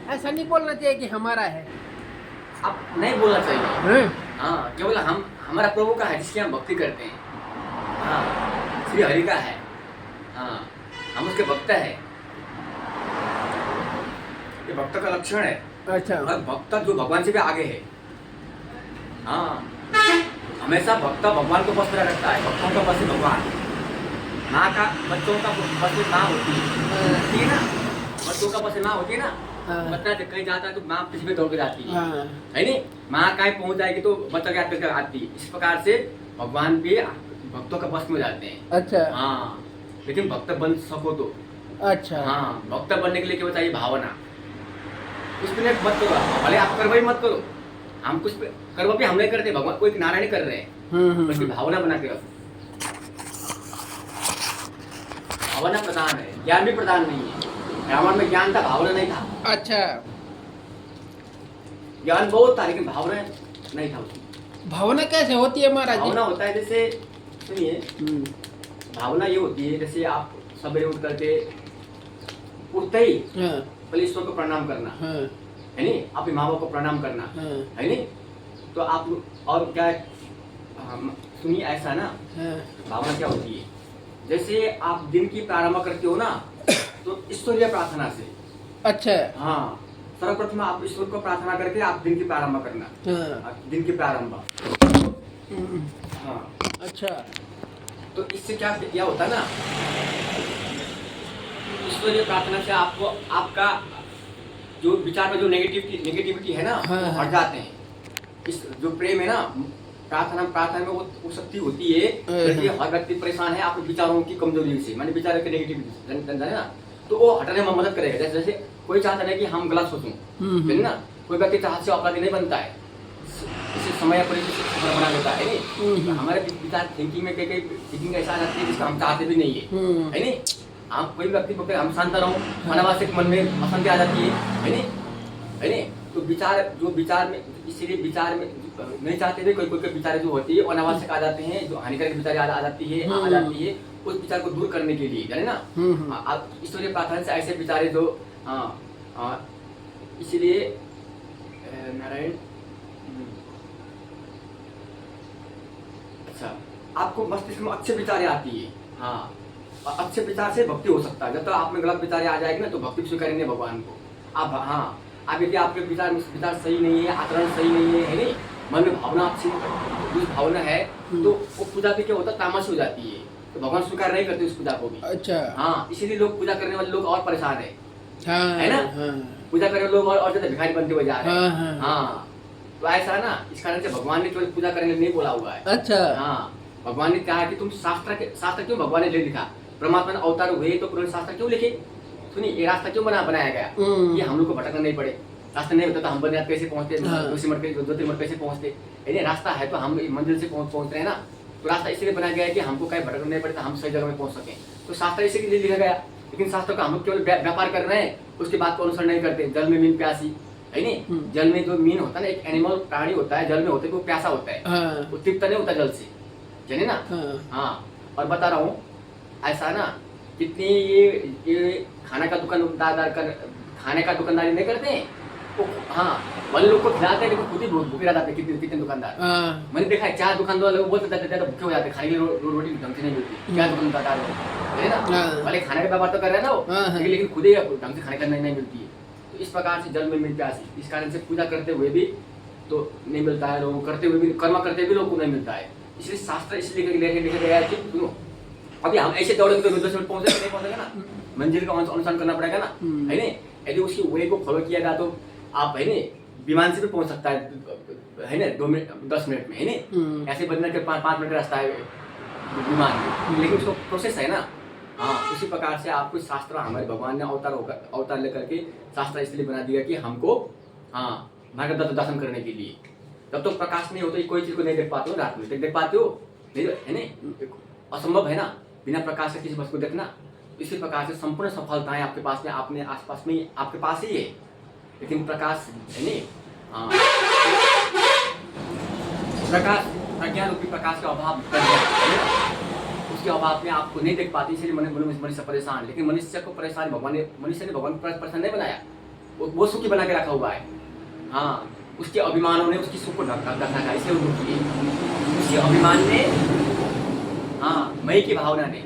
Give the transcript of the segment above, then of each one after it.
ऐसा नहीं बोलना चाहिए कि हमारा है। अब नहीं बोलना चाहिए। हैं? हाँ, केवल हम हमारा प्रभु का है जिसकी हम भक्ति करते हैं। हाँ, श्री हरि का है। हाँ, हम उसके भक्त हैं। ये भक्त का लक्षण है। अच्छा। और भक्त जो भगवान से भी आगे है। हाँ, हमेशा भक्त भगवान को बस में रखता है। भक्तों का बस भगवान। माँ का बच्चों का बस में माँ होती है ना। बच्चों का बस में माँ होती है ना। बच्चा जब कहीं जाता है तो माँ पीछे में दौड़ के जाती है। है नहीं, माँ कहीं पहुंच जाएगी तो बच्चा के हाथ में आती है। इस प्रकार से भगवान भी भक्तों का बस में जाते हैं। अच्छा। हाँ, लेकिन भक्त बन सको तो। अच्छा। हाँ, भक्त बनने के लिए केवल चाहिए भावना। कुछ भी नहीं मत करो, भले आप कर्म ही मत करो। हम कुछ कर्म भी हम नहीं करते, भगवान कोई नारायण कर रहे हैं। बल्कि भावना बना के रखो। भावना प्रधान है, ज्ञान भी प्रधान नहीं है। रावण में ज्ञान था, भावना नहीं था। अच्छा। ज्ञान बहुत था लेकिन भावना नहीं था उसमें। भावना कैसे होती है महाराज जी? भावना होता है जैसे, सुनिए, भावना ये होती है जैसे आप सवेरे उठ करके उठते ही पहले ईश्वर को प्रणाम करना, है नहीं, अपने माँ बाप को प्रणाम करना, है नहीं। तो आप और क्या, सुनिए ऐसा ना, भावना क्या होती है जैसे आप दिन की प्रारंभ करते हो ना तो ईश्वरीय प्रार्थना से। अच्छा। हाँ, सर्वप्रथम आप ईश्वर को प्रार्थना करके आप दिन की प्रारंभ करना। दिन की प्रारंभ। हाँ। अच्छा। तो इससे क्या होता है ना, ईश्वरीय प्रार्थना से आपको आपका जो विचार में जो नेगेटिविटी है ना वो हट जाते हैं। इस जो प्रेम है ना, प्रार्थना में वो शक्ति होती है। हर व्यक्ति परेशान है आपके विचारों की कमजोरी से, माने विचारों की नेगेटिविटी है ना, तो वो हटाने में मदद करेगा। जैसे कोई चाहता है कि हम गलत सोचूं, है ना, कोई व्यक्ति चाहत से अपराधी नहीं बनता है, इसे समय परिस्थिति बना लेता है नहीं। हमारे विचार थिंकिंग में कई थिंकिंग ऐसा आ जाती है जिसका हम चाहते भी नहीं है नहीं। हम कोई व्यक्ति बोलते हम शांत रहो, अनावश्यक मन में अशांति आ जाती है नहीं। तो विचार में इसीलिए विचार में नहीं चाहते थे, कोई विचार जो होती है अनावश्यक आ जाते हैं, जो हानिकारक विचार आ जाती है उस विचार को दूर करने के लिए, जाने ना आप ईश्वरीय प्रार्थना से ऐसे विचार जो इसलिए नारायण। अच्छा, आपको मस्तिष्क में अच्छे विचार आती है। हाँ, अच्छे विचार से भक्ति हो सकता है। जब तक आप में गलत विचार आ जाएगी ना तो भक्ति स्वीकार नहीं भगवान को। आप हाँ, आप यदि आपके विचार सही नहीं है, आचरण सही नहीं है नहीं, मन में भावना अच्छी भावना है तो वो पूजा भी क्या होता है, तामस हो जाती है, तो भगवान स्वीकार नहीं करते उस पूजा को भी। अच्छा। हाँ, इसीलिए लोग पूजा करने वाले लोग और परेशान है, है ना। पूजा करने वाले लोग और ज्यादा भिखारी बनते हुए जा रहे हैं। हाँ, तो ऐसा ना, इस कारण से भगवान ने केवल पूजा करने नहीं बोला हुआ है। अच्छा। हाँ, भगवान ने कहा कि तुम शास्त्र क्यों भगवान ने ले लिखा, परमात्मा ने अवतार हुए तो पुराने शास्त्र क्यों लिखे। सुनिए, ये रास्ता क्यों बनाया गया कि हम लोग को भटकना नहीं पड़े। रास्ता नहीं होता तो हम बद्रीनाथ कैसे पहुंचते, ज्योतिर्मठ कैसे पहुंचते। यदि रास्ता है तो हम मंजिल से पहुंच रहे हैं ना। तो रास्ता इसलिए बनाया गया है कि हमको कहीं भटकना नहीं पड़ता, हम सही जगह में पहुंच सकें। तो शास्त्र इसलिए लिखा गया, लेकिन शास्त्र का हम लोग केवल व्यापार कर रहे हैं, उसकी बात को अनुसरण नहीं करते। जल में मीन प्यासी, है नहीं। जल में जो मीन होता है ना, एक एनिमल प्राणी होता है, जल में होता है, वो प्यासा होता है, वो तृप्त नहीं होता जल से, जाने ना। हाँ, और बता रहा हूँ ऐसा ना, कितनी ये खाने का दुकानदारी नहीं करते हैं वो। हाँ, वाले लोग को खिलाते हैं लेकिन खुद ही भूखे रह जाते हैं। कितने दुकानदार मैंने देखा है, चार दुकानदार लोग बोलते ज़्यादा भूखे हो जाते हैं, खाने के लिए रोटी ढंग से नहीं मिलती। क्या दुकानदार है ना, वाले खाने का व्यापार तो कर रहे हैं ना वो, लेकिन खुद ही ढंग से खाने का नहीं मिलती है। तो इस प्रकार से जल में मिल प्यासी, इस कारण से पूजा करते हुए भी तो नहीं मिलता है, लोगों करते हुए भी, कर्म करते हुए भी लोगों को नहीं मिलता है। इसलिए शास्त्र इसलिए लिखा गया है कि सुनो, अभी हम ऐसे दौड़ेंगे तो नहीं पहुंचेगा ना, मंजिल का अनुसरण करना पड़ेगा ना, है नहीं। यदि उसकी वे को फॉलो किया जाए तो आप, है नहीं, विमान से भी पहुंच सकता है ना, 2 मिनट 10 मिनट में, है नहीं। ऐसे बदलने के 5 मिनट रास्ता है विमान में, लेकिन उसका प्रोसेस है ना। हाँ, उसी प्रकार से आपको शास्त्र, हमारे भगवान ने अवतार लेकर के शास्त्र इसलिए बना दिया कि हमको मार्गदर्शन दर्शन करने के लिए। जब तो प्रकाश नहीं होता, कोई चीज को नहीं देख पाते हो, रात में देख पाते हो नहीं, है नहीं, असंभव है ना बिना प्रकाश से किसी वस्तु को देखना। इसी प्रकार से संपूर्ण सफलताएं आपके पास में, अपने आसपास में आपके पास ही है, लेकिन प्रकाश है नहीं। प्रकाश, प्रज्ञा रूपी प्रकाश का अभाव, उसके अभाव में आपको नहीं देख पाती, इसलिए मनुष्य परेशान। लेकिन मनुष्य को परेशान मनुष्य ने भगवान को परेशान नहीं बनाया, वो सुखी बना के रखा हुआ है। हाँ, उसके अभिमानों ने उसकी सुख को ढक रखा है, इसलिए वो दुखी है। उसके अभिमान ने, हाँ, मैं की भावना ने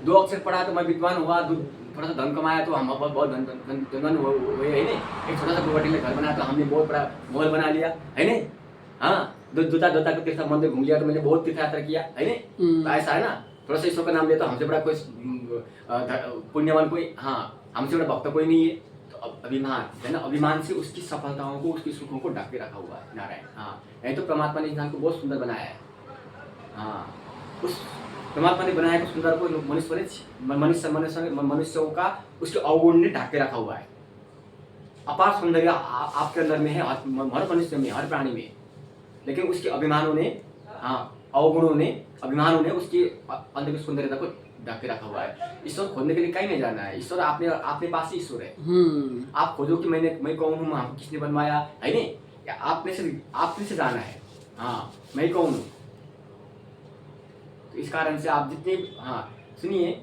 2 अक्षर पढ़ा तो मैं विद्वान हुआ, थोड़ा सा धन कमाया तो हम बहुत धनवान हुए, है ना। एक छोटा सा प्रॉपर्टी में घर बनाया तो हमने बहुत बड़ा महल बना लिया, है ना। हाँ, दूता को तीर्थ मंदिर घूम लिया तो मैंने बहुत तीर्थ यात्रा किया, है ना। तो ऐसा है ना, थोड़ा सा ईश्वर का नाम लिया तो हमसे बड़ा कोई पुण्यवान कोई, हाँ, हमसे बड़ा भक्त कोई नहीं है। तो अभिमान है ना, अभिमान से उसकी सफलताओं को, उसकी सुखों को ढक के रखा हुआ है नारायण। हाँ, नहीं तो परमात्मा ने इंसान को बहुत सुंदर बनाया है। हाँ, उस परमात्मा ने बनाया तो सुंदर को मनुष्यों का उसके अवगुण ने ढक के रखा हुआ है। अपार सौंदर्य आपके अंदर में है, हर मनुष्य में, हर प्राणी में। लेकिन उसके अभिमानों ने, हाँ, अवगुणों ने, अभिमानों ने उसकी अंदर की सुंदरता को ढक के रखा हुआ है। ईश्वर खोजने के लिए कहीं नहीं जाना है, ईश्वर आपने पास ही ईश्वर है। आप खोजो कि मैं कौन हूँ, हमको किसने बनवाया, है नहीं, या आपने से जाना है। हाँ, मैं कौन हूँ। तो इस कारण से आप जितने, हाँ, सुनिए,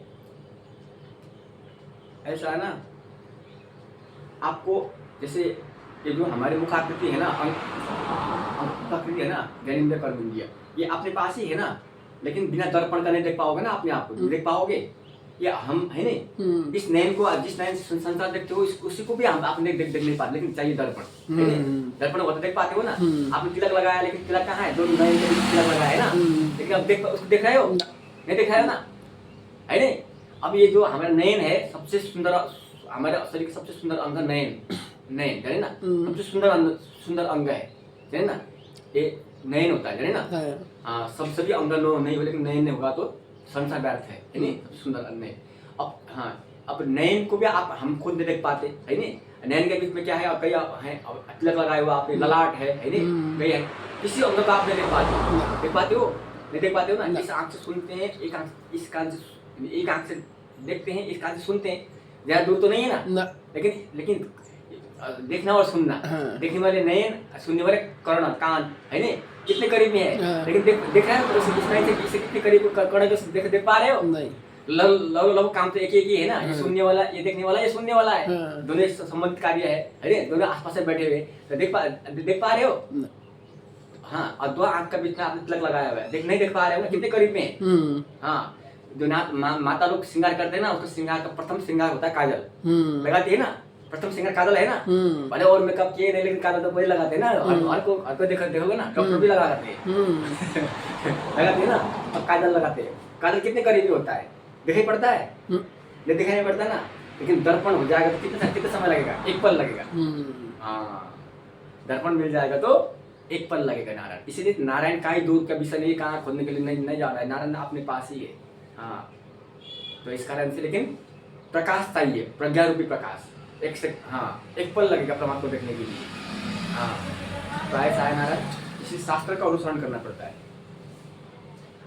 ऐसा है ना, आपको जैसे ये जो हमारे मुख आकृति है ना, अंक आकृति है ना, ज्ञानेंद्रिय कर्मेंद्रिय, ये अपने पास ही है ना। लेकिन बिना दर्पण का नहीं देख पाओगे ना, अपने आप को देख पाओगे। ये हम है नहीं, इस नयन को, जिस नयन से संसार देखते हो, उसी को भी हम आप देख नहीं पाते, लेकिन चाहिए दर्पण। दर्पण होता देख पाते हो ना। आपने तिलक लगाया, लेकिन तिलक कहाँ है, 2 नयन के तिलक लगाया है ना, लेकिन अब उसको देख रहे हो, नहीं देख रहे हो ना, है नहीं। अब ये जो हमारा नयन है, सबसे सुंदर, हमारे शरीर का सबसे सुंदर अंग नयन है ना, सबसे सुंदर अंग है ना, ये नयन होता है ना। हाँ, सभी अंग नहीं हो, लेकिन नयन नहीं होगा तो संसार व्यर्थ है नहीं, सबसे सुंदर अंग है। अब हाँ, अब नयन को भी हम खुद नहीं देख पाते, है नहीं। नयन के बीच में क्या है, कई है, तिलक लगाया हुआ आपने, ललाट है नहीं, कई है, किसी अंग का आप नहीं देख पाते हो, नहीं देख पाते हो ना। इस आंख से सुनते हैं, एक आंख से देखते हैं, एक आंख से सुनते हैं, ज्यादा दूर तो नहीं है ना। लेकिन देखना और सुनना, देखने वाले नयन, सुनने वाले कर्ण कान, है नहीं, कितने करीब में है। लेकिन देख रहे हो तो इसे कितने करीब कर्ण को देख पा रहे हो नहीं। लव काम तो एक ही है ना, ये सुनने वाला, ये देखने वाला, ये सुनने वाला है, दोनों संबंधित कार्य है, दोनों आसपास से बैठे हुए, तो देख पा रहे हो। हाँ, और 2 आंख का बीच में आपने तिलक लगाया हुआ है, नहीं देख पा रहे हो ना, कितने करीब में है। हाँ, जो माता लोग श्रृंगार करते हैं ना, उसका श्रृंगार का प्रथम श्रृंगार होता है काजल, लगाती है ना, प्रथम श्रृंगार काजल है ना। भले और मेकअप किए नहीं, लेकिन काजल तो वही लगाते हैं ना। हर को देखोगे ना, डॉक्टर भी लगाते हैं, लगाते हैं ना। अब काजल लगाते हैं, काजल कितने करीबी होता है, दिखाई पड़ता है, नहीं दिखाई नहीं पड़ता ना। लेकिन दर्पण हो जाएगा तो कितना समय लगेगा, 1 पल लगेगा। हाँ, दर्पण मिल जाएगा तो 1 पल लगेगा नारायण। इसीलिए नारायण का ही दूर का विषय नहीं, कहाँ खोजने के लिए नहीं जा रहा है, नारायण अपने पास ही है। हाँ, तो इस कारण से, लेकिन प्रकाश चाहिए, प्रज्ञा रूपी प्रकाश, हाँ, 1 पल लगेगा परमात्मा को देखने के लिए। हाँ, तो ऐसा है नारायण, इसी शास्त्र का अनुसरण करना पड़ता है।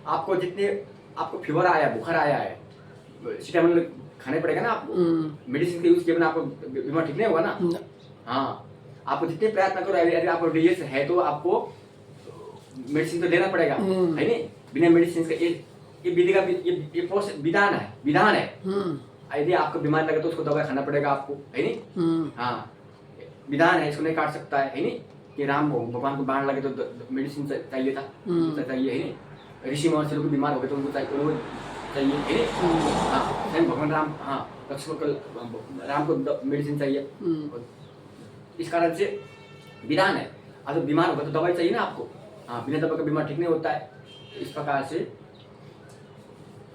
आपको फीवर आया, बुखार आया है, सिटामिन खाने पड़ेगा ना आपको, मेडिसिन के यूज किए बिना आपको बीमार ठीक नहीं होगा ना। हाँ, आपको जितने प्रयत्न करो, यदि आपको डिजीज है तो आपको मेडिसिन तो लेना पड़ेगा, है नहीं। बिना मेडिसिन का ये विधि का ये विधान है। यदि आपको बीमार लगे तो उसको दवा खाना पड़ेगा आपको, है नहीं। हाँ, विधान है, इसको नहीं काट सकता है नहीं। कि राम भगवान को बाण लगे तो मेडिसिन चाहिए था, चाहिए, है नहीं। ऋषि महर्षि लोग बीमार हो गए तो उनको चाहिए, है नहीं। हाँ, भगवान राम, हाँ, लक्ष्मण को, राम को मेडिसिन चाहिए। इस कारण से विधान है। अब बीमार होगा तो दवाई चाहिए ना आपको। हाँ, बिना दवा का बीमार ठीक नहीं होता है। इस प्रकार से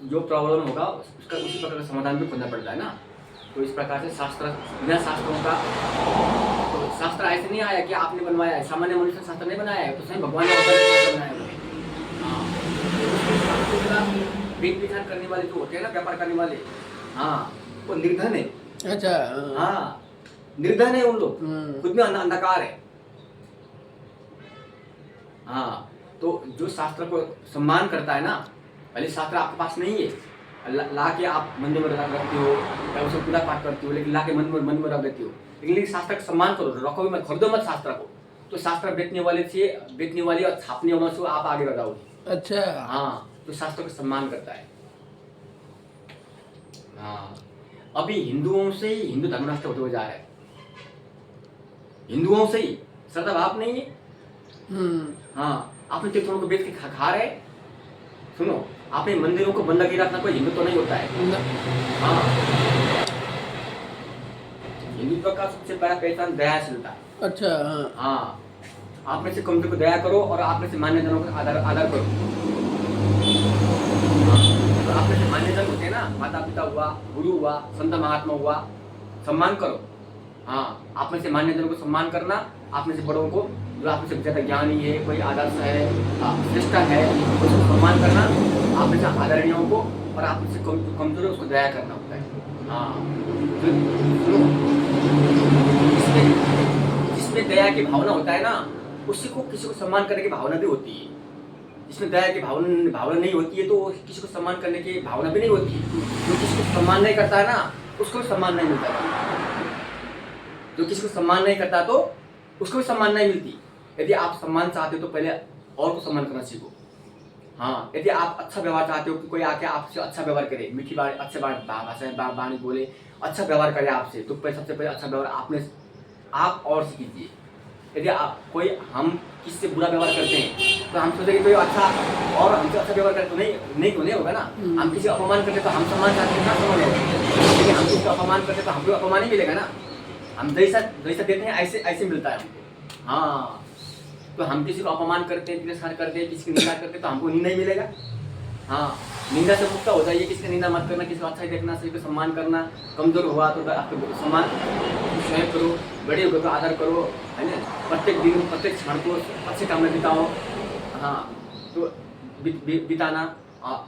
जो प्रॉब्लम होगा उसका उसी प्रकार का समाधान भी खोजना पड़ता है ना। तो इस प्रकार से शास्त्र, बिना शास्त्रों का, तो शास्त्र ऐसे नहीं आया कि आपने बनवाया है, सामान्य मनुष्य शास्त्र नहीं बनाया है, तो स्वयं भगवान ने बनाया है। वेद विचार करने वाले जो होते हैं ना, व्यापार करने वाले, हाँ, वो निर्धन है। अच्छा, हाँ, निर्धन है उन लोग, खुद में अंधकार है। हाँ, तो जो शास्त्र को सम्मान करता है ना, पहले शास्त्र आपके पास नहीं है, ला के आप मंदिर में रखते हो या उसे पूजा पाठ करते हो, लेकिन ला के मन में रख देते हो। लेकिन शास्त्र का सम्मान करो, रखो भी मत, खरीदो मत शास्त्र को। तो शास्त्र बेचने वाले और छापने वालों से आप आगे बढ़ाओ। अच्छा, हाँ, तो शास्त्र का सम्मान करता है। हाँ, अभी हिंदुओं से ही हिंदू धर्म नष्ट होते हुए जा रहा है। हिंदुओं से ही श्रद्धा भाव नहीं है। हम्म। हाँ, आपने तीर्थों को बेच के खा रहे। सुनो, आपने मंदिरों को बंद करके रखना कोई हिंदुत्व नहीं होता है। हाँ, हिंदुत्व का सबसे बड़ा पहचान दयाशीलता। अच्छा। हाँ। हाँ, आप में से कमजोर को दया करो और आप में से मान्यजनों का आदर करो। हाँ, तो आप में से मान्यजन होते हैं ना, माता पिता हुआ, गुरु हुआ, संत महात्मा हुआ, सम्मान करो। हाँ, आप में से मान्यजनों को सम्मान करना, आप में से बड़ों को, जो आप में से ज्यादा ज्ञानी है, कोई आदर्श है, श्रेष्ठ है, उसको सम्मान करना, आप में से आदरणीयों को, और आप में से कमजोर है उसको दया करना होता है। हाँ, तो जिसमें दया की भावना होता है ना, उसी को किसी को सम्मान करने की भावना भी होती है। जिसमें दया की भावना नहीं होती है तो किसी को सम्मान करने की भावना भी नहीं होती है। जो किसी को सम्मान नहीं करता है ना, उसको भी सम्मान नहीं मिलता है। जो किसी को सम्मान नहीं करता तो उसको भी सम्मान नहीं मिलती। यदि आप सम्मान चाहते हो तो पहले और को सम्मान करना सीखो। हाँ, यदि आप अच्छा व्यवहार चाहते हो कि कोई आके आपसे अच्छा व्यवहार करे, मीठी बात, अच्छे भाषा वाणी बोले, अच्छा व्यवहार करे आपसे, तो सबसे पहले अच्छा व्यवहार आप और से कीजिए। यदि आप हम किसी से बुरा व्यवहार करते हैं तो हम सोचेंगे कोई अच्छा और हमसे अच्छा व्यवहार करे तो नहीं होगा ना। हम किसी अपमान करते तो हम सम्मान चाहते हैं ना, सम्मान होगा। लेकिन हम किसी को अपमान करते तो हमको अपमान ही मिलेगा ना। हम जैसा देते हैं ऐसे मिलता है हमको। हाँ, तो हम किसी को अपमान करते हैं, तिरस्कार करते हैं, किसी की निंदा करते हैं तो हमको निंदा ही मिलेगा। हाँ, निंदा से मुक्त हो जाइए। किसी की निंदा मत करना, किसी को अच्छा ही देखना, सभी को सम्मान करना। कमजोर हुआ तो आपको सम्मान स्वयं करो, बड़े होकर तो आदर करो, है ना। प्रत्येक दिन, प्रत्येक क्षण को अच्छे काम में बिताओ। हाँ, तो बिताना।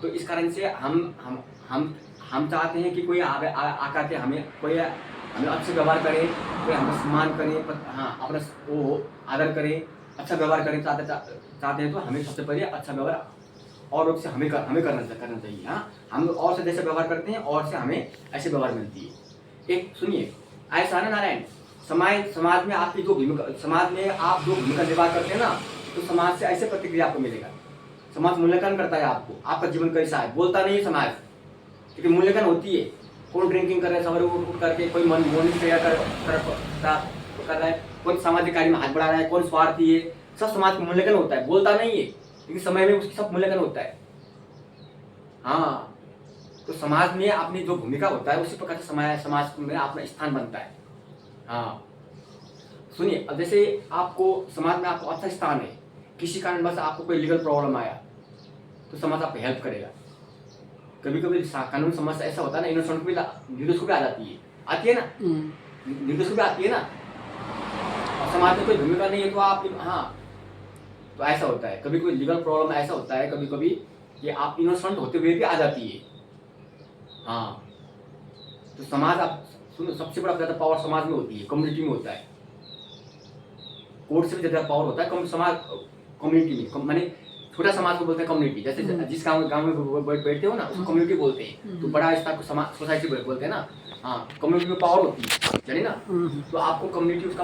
तो इस कारण से हम चाहते हैं कि कोई आकर के हमें अच्छे व्यवहार करे, कोई हमें सम्मान करे, हाँ, अपना वो आदर करे, अच्छा व्यवहार करे। चाहते हैं तो हमें सबसे पहले अच्छा व्यवहार और से हमें करना चाहिए। हाँ, हम और से जैसे व्यवहार करते हैं और से हमें ऐसे व्यवहार मिलती है। एक सुनिए, ऐसा ना नारायण, समाज में आपकी जो भूमिका, समाज में आप जो भूमिका निर्वाह करते हैं ना, तो समाज से ऐसे प्रतिक्रिया आपको मिलेगा। समाज मूल्यांकन करता है आपको, आपका जीवन कैसा है। बोलता नहीं है समाज, क्योंकि मूल्यांकन होती है। कौन ड्रिंकिंग कर रहा है, सवार उठ करके, कोई मॉर्निंग तैयार कर रहा है, कौन सामाजिक कार्य में हाथ बढ़ा रहा है, कौन स्वार्थी है, सब समाज का मूल्यांकन होता है। बोलता नहीं है, लेकिन समय में उसकी सब मूल्यांकन होता है। हाँ, तो समाज में अपनी जो भूमिका होता है उसी प्रकार से समाज में अपना स्थान बनता है। हाँ, सुनिए, अब जैसे आपको समाज में आपको अच्छा स्थान है, किसी कारणवश आपको कोई लीगल प्रॉब्लम आया तो समाज आपको हेल्प करेगा। कभी कभी कानून समस्या ऐसा होता है ना, इनोसेंट को भी निर्दोष को भी आती है ना, निर्दोष को भी आती है ना। और समाज में कोई भूमिका नहीं है तो आप, हाँ, तो ऐसा होता है। कभी कोई लीगल प्रॉब्लम ऐसा होता है कभी कभी कि आप इनोसेंट होते हुए भी आ जाती है। हाँ, तो समाज, आप सुनो, सबसे बड़ा ज्यादा पावर समाज में होती है, कम्युनिटी में होता है। कोर्ट से भी ज्यादा पावर होता है समाज, कम्युनिटी में। माने छोटा समाज को बोलते हैं कम्युनिटी। जैसे जिस गांव में बैठते हो ना, उसको कम्युनिटी बोलते हैं। तो बड़ा स्तर को सोसाइटी बोलते हैं ना। हाँ, कम्युनिटी में पावर होती है, जाने ना। तो आपको कम्युनिटी उसका